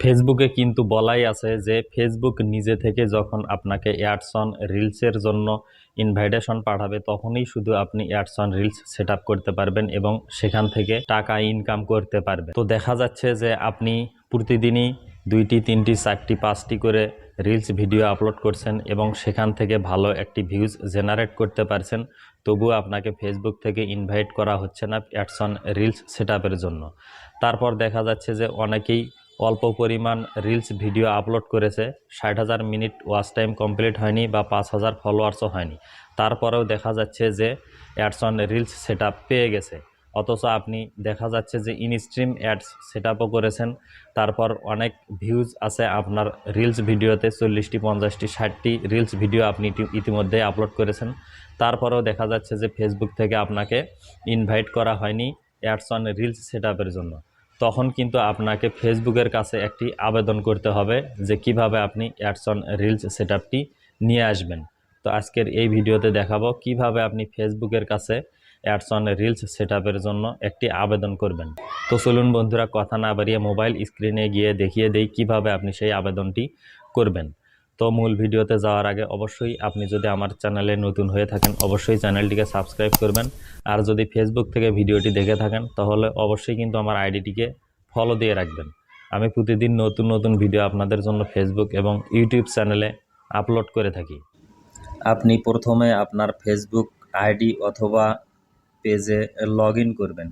ফেসবুকে কিন্তু বলাই আছে যে ফেসবুক নিজে থেকে যখন আপনাকে অ্যাডস অন রিলসের জন্য ইনভাইটেশন পাঠাবে তখনই শুধু আপনি ads on reels set up করতে পারবেন এবং সেখান থেকে টাকা ইনকাম করতে পারবেন। তো দেখা যাচ্ছে যে আপনি প্রতিদিনই 2টি 3টি 4টি 5টি করে রিলস ভিডিও আপলোড করছেন এবং সেখান থেকে ভালো একটি ভিউজ জেনারেট করতে পারছেন, তবুও আপনাকে ফেসবুক থেকে ইনভাইট করা হচ্ছে না অ্যাডস অন রিলস সেট আপের জন্য। তারপর দেখা যাচ্ছে যে অনেকেই অল্প পরিমাণ রিলস ভিডিও আপলোড করেছে, 60,000 মিনিট ওয়াচ টাইম কমপ্লিট হয়নি বা 5,000 ফলোয়ার্সও হয়নি, তারপরেও দেখা যাচ্ছে যে ads on reels set up পেয়ে গেছে। অথচ আপনি দেখা যাচ্ছে যে ইনস্ট্রিম অ্যাডস সেট আপও করেছেন, তারপর অনেক ভিউজ আছে আপনার রিলস ভিডিওতে, 40টি 50টি 60টি রিলস ভিডিও আপনি ইতিমধ্যে আপলোড করেছেন, তারপরেও দেখা যাচ্ছে যে ফেসবুক থেকে আপনাকে ইনভাইট করা হয়নি অ্যাডস অন রিলস সেট আপের জন্য। তখন কিন্তু আপনাকে ফেসবুকের কাছে একটি আবেদন করতে হবে যে কিভাবে আপনি অ্যাডস অন রিলস সেট আপটি নিয়ে আসবেন। তো আজকের এই ভিডিওতে দেখাবো কিভাবে আপনি ফেসবুকের কাছে অ্যাডস অন রিলস সেট আপের জন্য একটি আবেদন করবেন। তো চলুন বন্ধুরা, কথা না বাড়িয়ে মোবাইল স্ক্রিনে গিয়ে দেখিয়ে দেই কিভাবে আপনি সেই আবেদনটি করবেন। তো মূল ভিডিওতে যাওয়ার আগে অবশ্যই আপনি যদি আমার চ্যানেলে নতুন হয়ে থাকেন অবশ্যই চ্যানেলটিকে সাবস্ক্রাইব করবেন, আর যদি ফেসবুক থেকে ভিডিওটি দেখে থাকেন তাহলে অবশ্যই কিন্তু আমার আইডিটিকে ফলো দিয়ে রাখবেন। আমি প্রতিদিন নতুন নতুন ভিডিও আপনাদের জন্য ফেসবুক এবং ইউটিউব চ্যানেলে আপলোড করে থাকি। আপনি প্রথমে আপনার ফেসবুক আইডি অথবা পেজে লগ ইন করবেন।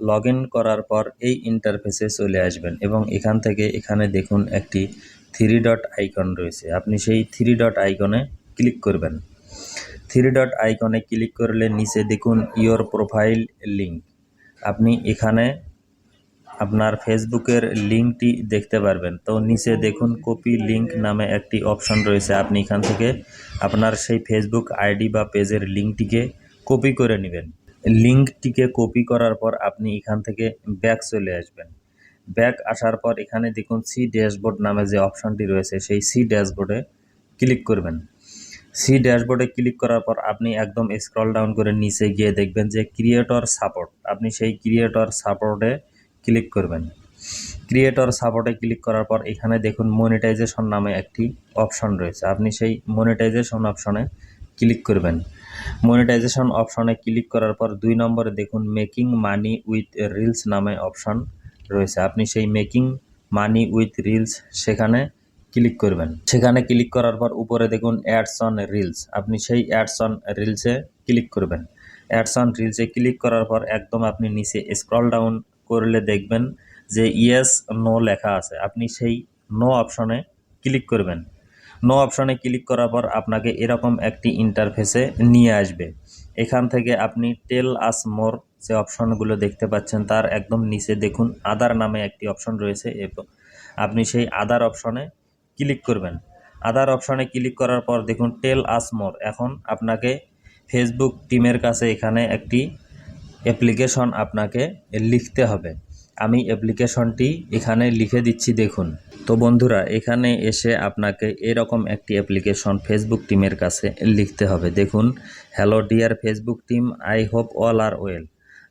লগ ইন করার পর এই ইন্টারফেসে চলে আসবেন এবং এখান থেকে এখানে দেখুন একটি 3 ডট আইকন রয়েছে, আপনি সেই 3 ডট আইকনে ক্লিক করবেন। 3 ডট আইকনে ক্লিক করলে নিচে দেখুন ইয়োর প্রোফাইল লিঙ্ক, আপনি এখানে আপনার ফেসবুকের লিঙ্কটি দেখতে পারবেন। তো নিচে দেখুন কপি লিঙ্ক নামে একটি অপশন রয়েছে, আপনি এখান থেকে আপনার সেই ফেসবুক আইডি বা পেজের লিঙ্কটিকে কপি করে নেবেন। লিঙ্কটিকে কপি করার পর আপনি এখান থেকে ব্যাক চলে আসবেন। ব্যাক আসার পর এখানে দেখুন সি ড্যাশবোর্ড নামে যে অপশনটি রয়েছে সেই সি ড্যাশবোর্ডে ক্লিক করবেন। সি ড্যাশবোর্ডে ক্লিক করার পর আপনি একদম স্ক্রল ডাউন করে নিচে গিয়ে দেখবেন যে ক্রিয়েটর সাপোর্ট, আপনি সেই ক্রিয়েটর সাপোর্টে ক্লিক করবেন। ক্রিয়েটর সাপোর্টে ক্লিক করার পর এখানে দেখুন মনিটাইজেশন নামে একটি অপশন রয়েছে, আপনি সেই মনিটাইজেশন অপশনে ক্লিক করবেন। মনিটাইজেশন অপশনে ক্লিক করার পর 2 নম্বরে দেখুন মেকিং মানি উইথ রিলস নামে অপশন রয়েছে, আপনি সেই মেকিং মানি উইথ রিলস সেখানে ক্লিক করবেন। সেখানে ক্লিক করার পর উপরে দেখুন অ্যাডস অন রিলস, আপনি সেই অ্যাডস অন রিলসে ক্লিক করবেন। অ্যাডস অন রিলসে ক্লিক করার পর একদম আপনি নিচে স্ক্রল ডাউন করলে দেখবেন যে ইয়েস নো লেখা আছে, আপনি সেই নো অপশনে ক্লিক করবেন। নো অপশনে ক্লিক করার পর আপনাকে এরকম একটি ইন্টারফেসে নিয়ে আসবে। এখান থেকে আপনি টেল আস মোর যে অপশনগুলো দেখতে পাচ্ছেন তার একদম নিচে দেখুন আদার নামে একটি অপশন রয়েছে এবং আপনি সেই আদার অপশনে ক্লিক করবেন। আদার অপশনে ক্লিক করার পর দেখুন টেল আস মোর, এখন আপনাকে ফেসবুক টিমের কাছে এখানে একটি অ্যাপ্লিকেশন আপনাকে লিখতে হবে। আমি অ্যাপ্লিকেশনটি এখানে লিখে দিচ্ছি দেখুন। তো বন্ধুরা, এখানে এসে আপনাকে এরকম একটি অ্যাপ্লিকেশন ফেসবুক টিমের কাছে লিখতে হবে। দেখুন, hello dear Facebook team, I hope all are well,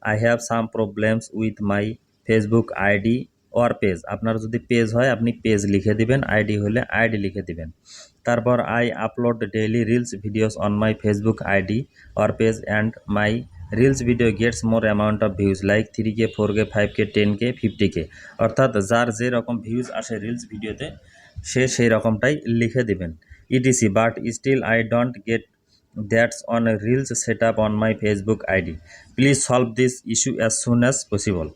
I have some problems with my Facebook ID or page. আপনার যদি পেজ হয় আপনি পেজ লিখে দিবেন, আইডি হলে আইডি লিখে দিবেন। তারপর I upload daily reels videos on my Facebook ID or page and my reels video gets more amount of views like 3K 4K 5K 10K 50K, অর্থাৎ যার যে রকম ভিউজ আসে রিলস ভিডিওতে সে সেই রকমটাই লিখে দেবেন। Etc but still I don't get that's on reels set up on my Facebook ID, please solve this issue as soon as possible.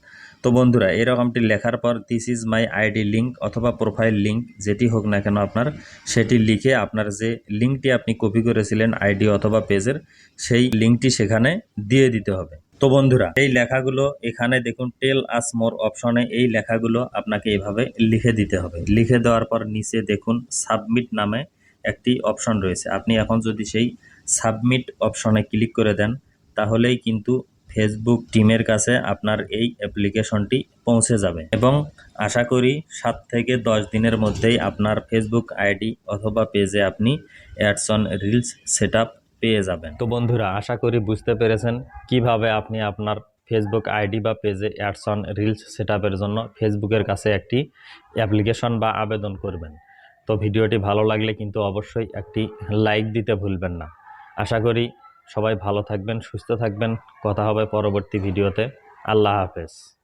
তো বন্ধুরা, এরকমটি লেখার পর this is my ID link অথবা প্রোফাইল লিঙ্ক যেটি হোক না কেন আপনার সেটি লিখে আপনার যে লিঙ্কটি আপনি কপি করেছিলেন আইডি অথবা পেজের সেই লিঙ্কটি সেখানে দিয়ে দিতে হবে। তো বন্ধুরা, এই লেখাগুলো এখানে দেখুন টেল আস মোর অপশনে এই লেখাগুলো আপনাকে এভাবে লিখে দিতে হবে। লিখে দেওয়ার পর নিচে দেখুন সাবমিট নামে একটি অপশন রয়েছে, আপনি এখন যদি সেই সাবমিট অপশনে ক্লিক করে দেন তাহলেই কিন্তু ফেসবুক টিমের কাছে আপনার এই অ্যাপ্লিকেশনটি পৌঁছে যাবে এবং আশা করি 7 থেকে 10 দিনের মধ্যেই আপনার ফেসবুক আইডি অথবা পেজে আপনি ads on reels set up পেয়ে যাবেন। তো বন্ধুরা, আশা করি বুঝতে পেরেছেন কিভাবে আপনি আপনার ফেসবুক আইডি বা পেজে অ্যাডস অন রিলস সেটআপের জন্য ফেসবুকের কাছে একটি অ্যাপ্লিকেশন বা আবেদন করবেন। তো ভিডিওটি ভালো লাগলে কিন্তু অবশ্যই একটি লাইক দিতে ভুলবেন না। আশা করি সবাই ভালো থাকবেন, সুস্থ থাকবেন। কথা হবে পরবর্তী ভিডিওতে। আল্লাহ হাফেজ।